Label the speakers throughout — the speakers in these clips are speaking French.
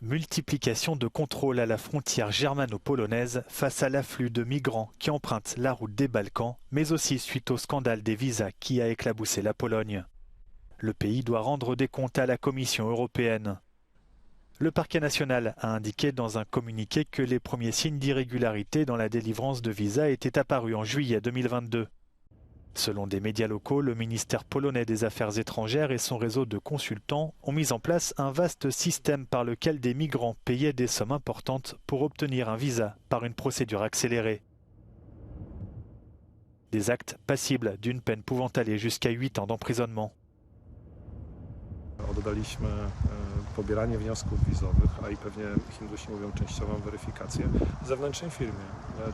Speaker 1: Multiplication de contrôles à la frontière germano-polonaise face à l'afflux de migrants qui empruntent la route des Balkans, mais aussi suite au scandale des visas qui a éclaboussé la Pologne. Le pays doit rendre des comptes à la Commission européenne. Le parquet national a indiqué dans un communiqué que les premiers signes d'irrégularité dans la délivrance de visas étaient apparus en juillet 2022. Selon des médias locaux, le ministère polonais des Affaires étrangères et son réseau de consultants ont mis en place un vaste système par lequel des migrants payaient des sommes importantes pour obtenir un visa par une procédure accélérée. Des actes passibles d'une peine pouvant aller jusqu'à 8 ans d'emprisonnement.
Speaker 2: Oddaliśmy pobieranie wniosków wizowych, a i pewnie Hindusi mówią częściową weryfikację w zewnętrznej firmie.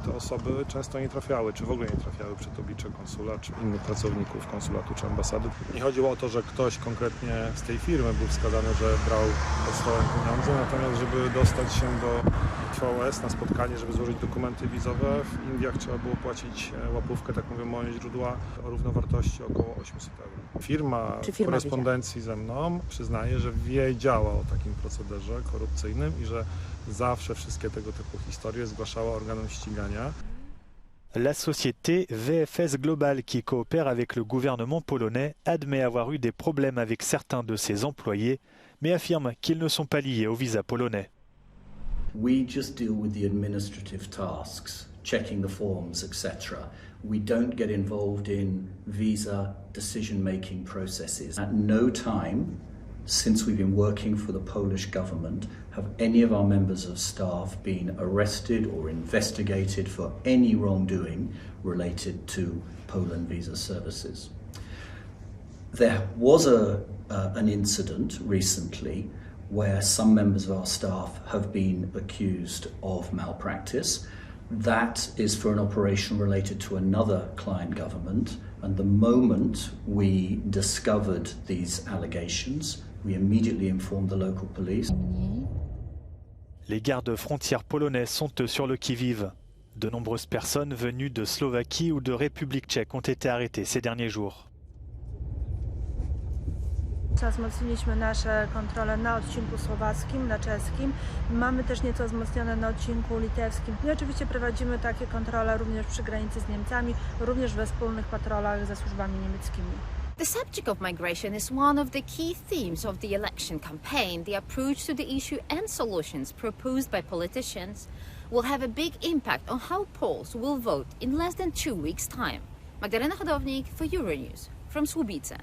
Speaker 2: Te osoby często nie trafiały, czy w ogóle nie trafiały przed oblicze konsula, czy innych pracowników konsulatu czy ambasady. Nie chodziło o to, że ktoś konkretnie z tej firmy był wskazany, że brał pod stołem pieniądze, natomiast żeby dostać się do VOS na spotkanie, żeby złożyć dokumenty wizowe, w Indiach trzeba było płacić łapówkę, tak mówią moje źródła, o równowartości około 800 euro. Firma w korespondencji ze mną przyznaje, że wiedziała o takim procederze korupcyjnym i że zawsze wszystkie tego typu historie zgłaszała organom ścigania.
Speaker 1: La société VFS Global, qui coopère avec le gouvernement polonais, admet avoir eu des problèmes avec certains de ses employés, mais affirme qu'ils ne sont pas liés au visa polonais.
Speaker 3: We just deal with the administrative tasks, checking the forms, etc. We don't get involved in visa decision-making processes. At no time since we've been working for the Polish government have any of our members of staff been arrested or investigated for any wrongdoing related to Poland visa services. There was an incident recently where some members of our staff have been accused of malpractice. That is for an operation related to another client government, and the moment we discovered these allegations, we immediately informed the local police.
Speaker 1: Les gardes frontières polonais sont eux sur le qui-vive. De nombreuses personnes venues de Slovaquie ou de République tchèque ont été arrêtées ces derniers jours.
Speaker 4: Wzmocniliśmy nasze kontrole na odcinku słowackim, na czeskim. Mamy też nieco wzmocnione na odcinku litewskim. I oczywiście prowadzimy takie kontrole również przy granicy z Niemcami, również we wspólnych patrolach ze służbami niemieckimi.
Speaker 5: The subject of migration is one of the key themes of the election campaign. The approach to the issue and solutions proposed by politicians will have a big impact on how Poles will vote in less than 2 weeks' time. Magdalena Chodownik for Euronews from Słubice.